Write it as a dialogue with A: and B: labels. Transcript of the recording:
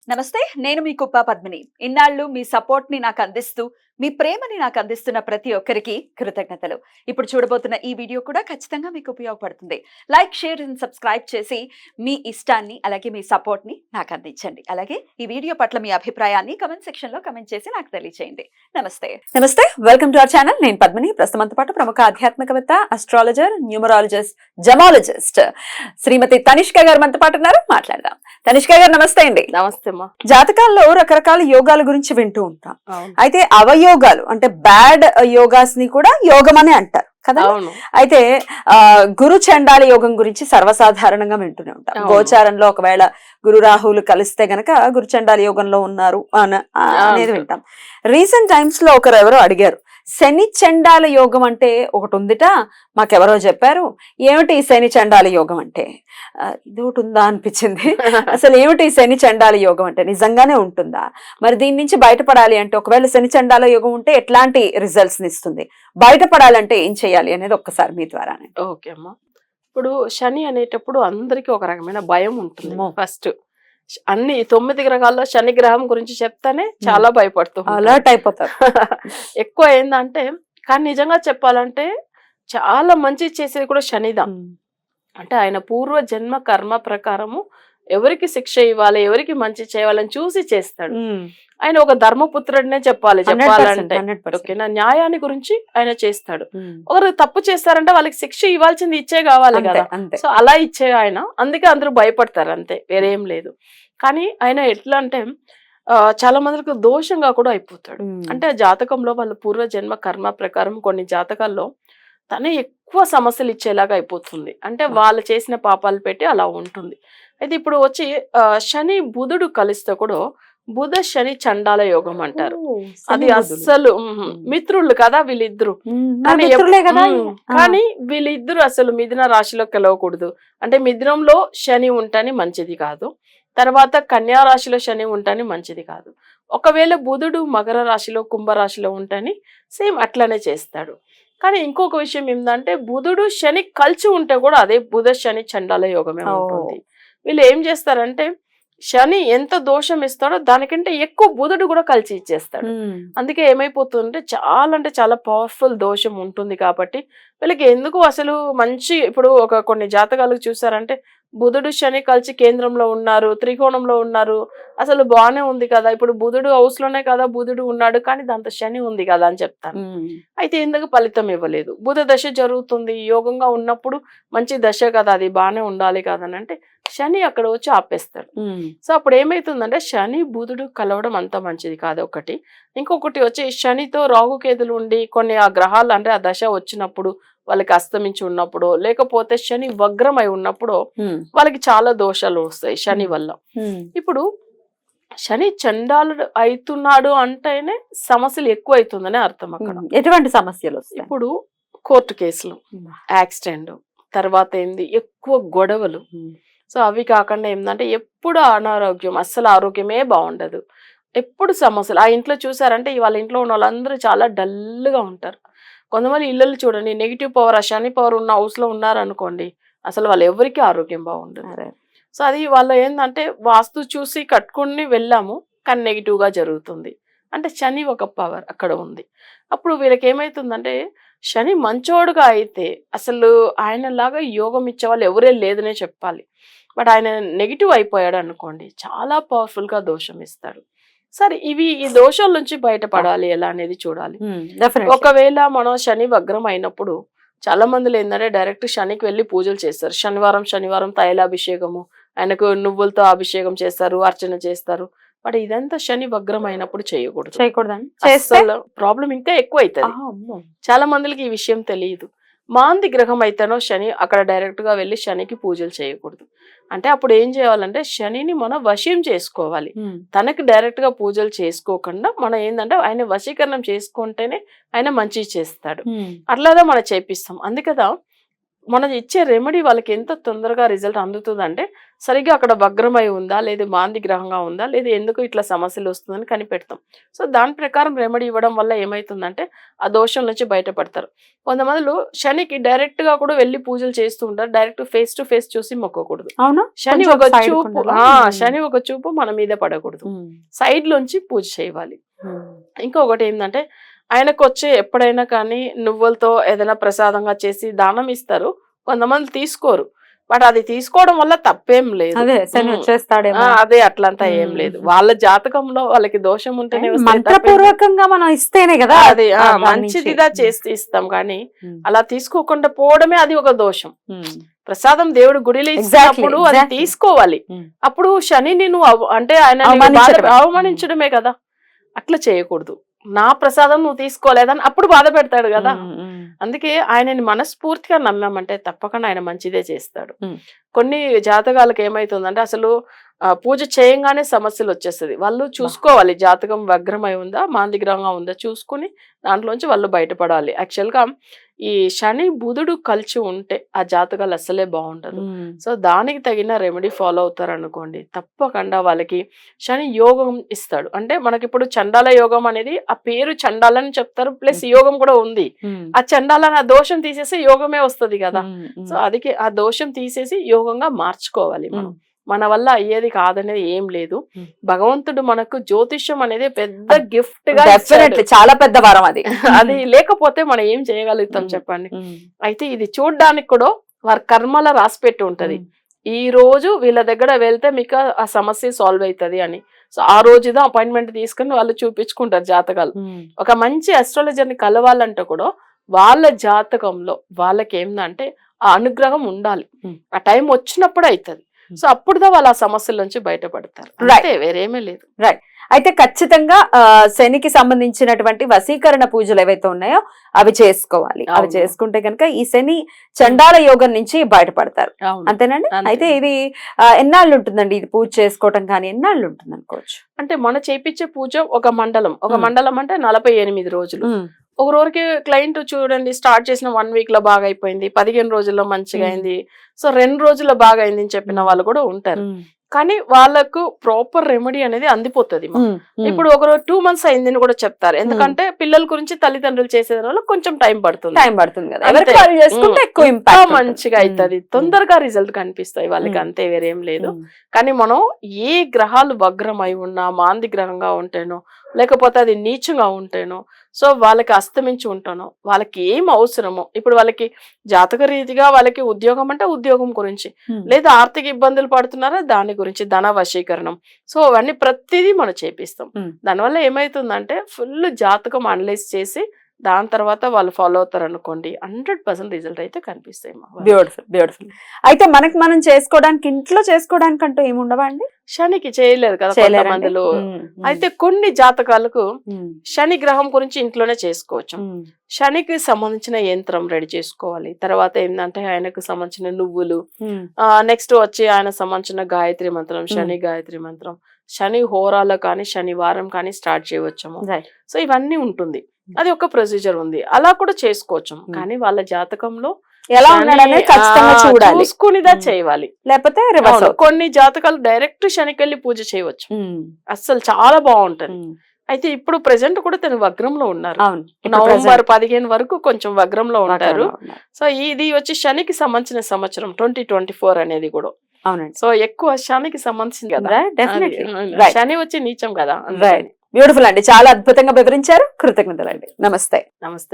A: నమస్తే, నేను మీ కుప్ప పద్మిని. ఇన్నాళ్ళు మీ సపోర్ట్‌ని నాకందిస్తూ, మీ ప్రేమని నాకందిస్తున్న ప్రతి ఒక్కరికి కృతజ్ఞతలు. ఇప్పుడు చూడబోతున్న ఈ వీడియో కూడా ఖచ్చితంగా మీకు ఉపయోగపడుతుంది. లైక్, షేర్ అండ్ సబ్స్క్రైబ్ చేసి మీ ఇష్టాన్ని, అలాగే మీ సపోర్ట్‌ని నాకందించండి. అలాగే ఈ వీడియో పట్ల మీ అభిప్రాయాన్ని కామెంట్ సెక్షన్‌లో కామెంట్ చేసి నాకు తెలియజేయండి. నమస్తే. నమస్తే, వెల్కమ్ టు అవర్ ఛానల్. నేను పద్మిని. ప్రస్తుతంతో పాటు ప్రముఖ ఆధ్యాత్మికవేత్త, అస్ట్రాలజర్, న్యూమరాలజిస్ట్, జమాలజిస్ట్ శ్రీమతి తనిష్క గారు మనతో పాటు ఉన్నారు. మాట్లాడదాం. తనిష్క గారు నమస్తే అండి.
B: నమస్తే.
A: జాతకాల్లో రకరకాల యోగాల గురించి వింటూ ఉంటాం. అయితే అవయోగాలు అంటే బ్యాడ్ యోగాస్ ని కూడా యోగం అని అంటారు కదా. అయితే గురు చండాల యోగం గురించి సర్వసాధారణంగా వింటూనే ఉంటాం. గోచారంలో ఒకవేళ గురు రాహువులు కలిస్తే గనక గురు చండాల యోగంలో ఉన్నారు అనేది వింటాం. రీసెంట్ టైమ్స్ లో ఒకరు అడిగారు, శని చండాల యోగం అంటే ఒకటి ఉందిట, మాకెవరో చెప్పారు, ఏమిటి ఈ శని చండాల యోగం అంటే? ఇది ఒకటి ఉందా అనిపించింది. అసలు ఏమిటి ఈ శని చండాల యోగం అంటే? నిజంగానే ఉంటుందా? మరి దీని నుంచి బయటపడాలి అంటే, ఒకవేళ శని చండాల యోగం ఉంటే ఎట్లాంటి రిజల్ట్స్ ఇస్తుంది, బయటపడాలంటే ఏం చేయాలి అనేది ఒక్కసారి మీ ద్వారానే.
B: ఓకే అమ్మా. ఇప్పుడు శని అనేటప్పుడు అందరికి ఒక రకమైన భయం ఉంటుంది. ఫస్ట్ అన్ని 9 గ్రహాల్లో శని గ్రహం గురించి చెప్తానే చాలా భయపడుతూ
A: అలర్ట్ అయిపోతారు.
B: ఎక్కువ ఏందంటే, కానీ నిజంగా చెప్పాలంటే చాలా మంచి చేసేది కూడా శనిదా. అంటే ఆయన పూర్వ జన్మ కర్మ ప్రకారము ఎవరికి శిక్ష ఇవ్వాలి, ఎవరికి మంచి చేయాలని చూసి చేస్తాడు. ఆయన ఒక ధర్మపుత్రుడినే చెప్పాలంటే ఓకేనా, న్యాయాన్ని గురించి ఆయన చేస్తాడు. ఒకరు తప్పు చేస్తారంటే వాళ్ళకి శిక్ష ఇవ్వాల్సింది ఇచ్చే కావాలి కదా. సో అలా ఇచ్చే ఆయన, అందుకే అందరూ భయపడతారు, అంతే, వేరేం లేదు. కానీ ఆయన ఎట్లా అంటే చాలా మందికి దోషంగా కూడా అయిపోతాడు. అంటే జాతకంలో వాళ్ళ పూర్వ జన్మ కర్మ ప్రకారం కొన్ని జాతకాల్లో తనే ఎక్కువ సమస్యలు ఇచ్చేలాగా అయిపోతుంది. అంటే వాళ్ళు చేసిన పాపాలు పెట్టి అలా ఉంటుంది. అయితే ఇప్పుడు వచ్చి శని బుధుడు కలిస్తే కూడా బుధ శని చండాల యోగం అంటారు. అది అస్సలు మిత్రులు కదా వీళ్ళిద్దరు. కానీ వీళ్ళిద్దరు అసలు మిథున రాశిలో కలవకూడదు. అంటే మిథునంలో శని ఉంటని మంచిది కాదు, తర్వాత కన్యా రాశిలో శని ఉంటని మంచిది కాదు. ఒకవేళ బుధుడు మకర రాశిలో కుంభరాశిలో ఉంటని సేమ్ అట్లనే చేస్తాడు. కానీ ఇంకొక విషయం ఏంటంటే, బుధుడు శని కలిసి ఉంటే కూడా అదే బుధ శని చండాల యోగమే ఉంటుంది. వీళ్ళు ఏం చేస్తారంటే, శని ఎంత దోషం ఇస్తాడో దానికంటే ఎక్కువ బుధుడు కూడా కలిసి ఇచ్చేస్తాడు. అందుకే ఏమైపోతుందంటే చాలా పవర్ఫుల్ దోషం ఉంటుంది. కాబట్టి వీళ్ళకి ఎందుకు అసలు మంచి, ఇప్పుడు కొన్ని జాతకాలకు చూసారంటే బుధుడు శని కలిసి కేంద్రంలో ఉన్నారు, త్రికోణంలో ఉన్నారు, అసలు బాగానే ఉంది కదా, ఇప్పుడు బుధుడు హౌస్ లోనే కదా బుధుడు ఉన్నాడు, కానీ దాంతో శని ఉంది కదా అని చెప్తాను. అయితే ఎందుకు ఫలితం ఇవ్వలేదు? బుధ దశ జరుగుతుంది, యోగంగా ఉన్నప్పుడు మంచి దశ కదా, అది బాగానే ఉండాలి కదా అని అంటే శని అక్కడ వచ్చి ఆపేస్తాడు. సో అప్పుడు ఏమైతుందంటే శని బుధుడు కలవడం అంత మంచిది కాదు ఒకటి. ఇంకొకటి వచ్చి శనితో రాహుకేతులు ఉండి కొన్ని ఆ గ్రహాలు అంటే ఆ దశ వచ్చినప్పుడు వాళ్ళకి అస్తమించి ఉన్నప్పుడు, లేకపోతే శని వగ్రమై ఉన్నప్పుడు వాళ్ళకి చాలా దోషాలు వస్తాయి శని వల్ల. ఇప్పుడు శని చండాలుడు అవుతున్నాడు అంటేనే సమస్యలు ఎక్కువ అవుతుందని అర్థం. అక్కడ
A: ఎటువంటి సమస్యలు వస్తాయి?
B: ఇప్పుడు కోర్టు కేసులు, యాక్సిడెంట్, తర్వాత ఏంది ఎక్కువ గొడవలు. సో అవి కాకుండా ఏంటంటే ఎప్పుడు అనారోగ్యం, అస్సలు ఆరోగ్యమే బాగుండదు, ఎప్పుడు సమస్యలు. ఆ ఇంట్లో చూసారంటే వాళ్ళ ఇంట్లో ఉన్న వాళ్ళందరూ చాలా డల్గా ఉంటారు. కొంతమంది ఇళ్ళు చూడండి, నెగిటివ్ పవర్, శని పవర్ ఉన్న హౌస్ లో ఉన్నారనుకోండి, అసలు వాళ్ళు ఎవరికి ఆరోగ్యం బాగుండదు. సో అది వాళ్ళు ఏంటంటే వాస్తు చూసి కట్టుకుని వెళ్ళాము, కానీ నెగిటివ్ గా జరుగుతుంది. అంటే శని ఒక పవర్ అక్కడ ఉంది. అప్పుడు వీళ్ళకి ఏమైతుందంటే, శని మంచోడుగా అయితే అసలు ఆయనలాగా యోగం ఇచ్చే వాళ్ళు ఎవరే లేదనే చెప్పాలి. బట్ ఆయన నెగిటివ్ అయిపోయాడు అనుకోండి, చాలా పవర్ఫుల్ గా దోషం ఇస్తాడు. సరే, ఈ దోషాల నుంచి బయటపడాలి ఎలా అనేది చూడాలి. ఒకవేళ మనం శని వగ్రం అయినప్పుడు చాలా మందిలో ఏంటంటే డైరెక్ట్ శనికి వెళ్ళి పూజలు చేస్తారు. శనివారం తైలాభిషేకము, ఆయనకు నువ్వులతో అభిషేకం చేస్తారు, అర్చన చేస్తారు. బట్ ఇదంతా శని వగ్రం అయినప్పుడు చేయకూడదు. ప్రాబ్లం ఇంకా ఎక్కువ అవుతుంది. చాలా మందికి ఈ విషయం తెలియదు. మాంది గ్రహం అయితేనో శని అక్కడ డైరెక్ట్ గా వెళ్ళి శనికి పూజలు చేయకూడదు. అంటే అప్పుడు ఏం చేయాలంటే శనిని మనం వశం చేసుకోవాలి. తనకి డైరెక్ట్ గా పూజలు చేసుకోకుండా మనం ఏంటంటే ఆయన వశీకరణం చేసుకుంటేనే ఆయన మంచి చేస్తాడు. అట్లాగా మనం చేపిస్తాం. అందుకదా మనం ఇచ్చే రెమెడీ వాళ్ళకి ఎంత తొందరగా రిజల్ట్ అందుతుందంటే సరిగ్గా అక్కడ వగ్రమై ఉందా, లేదా మాంది గ్రహంగా ఉందా, లేదా ఎందుకు ఇట్లా సమస్యలు వస్తుందని కనిపెడతాం. సో దాని ప్రకారం రెమెడీ ఇవ్వడం వల్ల ఏమవుతుందంటే ఆ దోషం నుంచి బయటపడతారు. కొంతమందిలో శనికి డైరెక్ట్ గా కూడా వెళ్ళి పూజలు చేస్తూ ఉంటారు. డైరెక్ట్ ఫేస్ టు ఫేస్ చూసి మొక్కకూడదు.
A: అవునా?
B: శని ఒక చూపు శని ఒక చూపు మన మీద పడకూడదు, సైడ్ లోంచి పూజ చేయాలి. ఇంకొకటి ఏంటంటే ఆయనకు వచ్చే ఎప్పుడైనా కానీ నువ్వులతో ఏదైనా ప్రసాదంగా చేసి దానం ఇస్తారు. కొంతమంది తీసుకోరు, బట్ అది తీసుకోవడం వల్ల తప్పేం లేదు. అదే అట్లంతా ఏం లేదు. వాళ్ళ జాతకంలో వాళ్ళకి దోషం ఉంటేనే
A: మంత్రపూర్వకంగా మనం ఇస్తేనే కదా
B: అది మంచిదిగా చేసి ఇస్తాం. కానీ అలా తీసుకోకుండా పోవడమే అది ఒక దోషం. ప్రసాదం దేవుడు గుడిలో ఇచ్చినప్పుడు అది తీసుకోవాలి. అప్పుడు శనిని నువ్వు అంటే ఆయన అవమానించడమే కదా. అట్లా చేయకూడదు. నా ప్రసాదం నువ్వు తీసుకోలేదని అప్పుడు బాధ పెడతాడు కదా. అందుకే ఆయనని మనస్ఫూర్తిగా నమ్మామంటే తప్పకుండా ఆయన మంచిదే చేస్తాడు. కొన్ని జాతకాలకు ఏమైతుందంటే అసలు పూజ చేయంగానే సమస్యలు వచ్చేస్తుంది. వాళ్ళు చూసుకోవాలి జాతకం వగ్రమై ఉందా, మాందిగ్రహంగా ఉందా చూసుకుని దాంట్లోంచి వాళ్ళు బయటపడాలి. యాక్చువల్ గా ఈ శని బుధుడు కలిసి ఉంటే ఆ జాతకాలు అస్సలే బాగుండదు. సో దానికి తగిన రెమెడీ ఫాలో అవుతారు అనుకోండి, తప్పకుండా వాళ్ళకి శని యోగం ఇస్తాడు. అంటే మనకి ఇప్పుడు చండాల యోగం అనేది ఆ పేరు చండాలని చెప్తారు, ప్లస్ యోగం కూడా ఉంది. ఆ చండాలని ఆ దోషం తీసేసి యోగమే వస్తుంది కదా. సో అందుకే ఆ దోషం తీసేసి యోగంగా మార్చుకోవాలి మనం. మన వల్ల అయ్యేది కాదనేది ఏం లేదు. భగవంతుడు మనకు జ్యోతిష్యం అనేది పెద్ద గిఫ్ట్ గా
A: చాలా పెద్ద వరం అది.
B: అది లేకపోతే మనం ఏం చేయగలుగుతాం చెప్పండి. అయితే ఇది చూడడానికి కూడా వారి కర్మల రాసిపెట్టి ఉంటది. ఈ రోజు వీళ్ళ దగ్గర వెళ్తే మీకు ఆ సమస్య సాల్వ్ అవుతుంది అని. సో ఆ రోజుదా అపాయింట్మెంట్ తీసుకుని వాళ్ళు చూపించుకుంటారు జాతకాలు. ఒక మంచి అస్ట్రాలజర్ని కలవాలంటే కూడా వాళ్ళ జాతకంలో వాళ్ళకి ఏంటంటే ఆ అనుగ్రహం ఉండాలి. ఆ టైం వచ్చినప్పుడు అవుతుంది. సో అప్పుడుదా వాళ్ళు ఆ సమస్యల నుంచి బయటపడతారు. అయితే వేరేమీ లేదు.
A: రైట్. అయితే ఖచ్చితంగా శనికి సంబంధించినటువంటి వశీకరణ పూజలు ఏవైతే ఉన్నాయో అవి చేసుకోవాలి. అవి చేసుకుంటే కనుక ఈ శని చండాల యోగం నుంచి బయటపడతారు. అంతేనండి? అయితే ఇది ఎన్నాళ్ళు ఉంటుందండి ఇది పూజ చేసుకోవటం? కానీ ఎన్నాళ్ళు ఉంటుంది అనుకోవచ్చు?
B: అంటే మన చేపించే పూజ ఒక మండలం అంటే 48 రోజులు. ఒక రోజుకి క్లయింట్ చూడండి స్టార్ట్ చేసిన 1 వీక్ లో బాగా అయిపోయింది, 15 రోజుల్లో మంచిగా అయింది, సో 2 రోజుల్లో బాగా అయింది అని చెప్పిన వాళ్ళు కూడా ఉంటారు. కానీ వాళ్ళకు ప్రాపర్ రెమెడీ అనేది అందిపోతుంది. ఇప్పుడు ఒక 2 months అయిందని కూడా చెప్తారు. ఎందుకంటే పిల్లల గురించి తల్లిదండ్రులు చేసే వల్ల కొంచెం టైం పడుతుంది మంచిగా అవుతుంది, తొందరగా రిజల్ట్ కనిపిస్తాయి వాళ్ళకి. అంతే, వేరేం లేదు. కానీ మనం ఏ గ్రహాలు వగ్రమై ఉన్నా, మాంది గ్రహంగా ఉంటేనో లేకపోతే అది నీచంగా ఉంటేనో, సో వాళ్ళకి అస్తమించి ఉంటానో, వాళ్ళకి ఏం అవసరమో, ఇప్పుడు వాళ్ళకి జాతక రీతిగా వాళ్ళకి ఉద్యోగం అంటే ఉద్యోగం గురించి, లేదా ఆర్థిక ఇబ్బందులు పడుతున్నారా దాని గురించి, ధన వశీకరణం, సో అవన్నీ ప్రతిదీ మనం చేపిస్తాం. దానివల్ల ఏమైతుందంటే ఫుల్ జాతకం అనలైజ్ చేసి దాని తర్వాత వాళ్ళు ఫాలో అవుతారు అనుకోండి, 100% రిజల్ట్ అయితే కనిపిస్తాయి.
A: బ్యూటిఫుల్. అయితే మనకి మనం చేసుకోవడానికి ఇంట్లో చేసుకోవడానికి అంటూ ఏమి ఉండవా అండి?
B: శనికి చేయలేదు కదా కొంతమందిలో. అయితే కొన్ని జాతకాలకు శని గ్రహం గురించి ఇంట్లోనే చేసుకోవచ్చు. శనికి సంబంధించిన యంత్రం రెడీ చేసుకోవాలి. తర్వాత ఏంటంటే ఆయనకు సంబంధించిన నువ్వులు, నెక్స్ట్ వచ్చి ఆయన సంబంధించిన గాయత్రి మంత్రం, శని గాయత్రి మంత్రం, శని హోరాలో కానీ శనివారం కానీ స్టార్ట్ చేయవచ్చాము. సో ఇవన్నీ ఉంటుంది, అది ఒక ప్రొసీజర్ ఉంది, అలా కూడా చేసుకోవచ్చు. కానీ వాళ్ళ జాతకంలో
A: ఎలా ఉన్నాడనే ఖచ్చితంగా చూడాలి,
B: చూసుకునిదా చేయాలి.
A: లేకపోతే
B: కొన్ని జాతకాలు డైరెక్ట్ శనికెళ్ళి పూజ చేయవచ్చు, అస్సలు చాలా బాగుంటది. అయితే ఇప్పుడు ప్రెసెంట్ కూడా తను వగ్రంలో ఉన్నారు. నవంబర్ 15 వరకు కొంచెం వగ్రంలో ఉంటారు. సో ఇది వచ్చి శనికి సంబంధించిన సంవత్సరం 2024 అనేది కూడా.
A: అవునండి.
B: సో ఎక్కువ శనికి సంబంధించింది కదా, శని వచ్చి నీచం కదా.
A: బ్యూటిఫుల్ అండి, చాలా అద్భుతంగా వివరించారు. కృతజ్ఞతలు అండి. నమస్తే.
B: నమస్తే.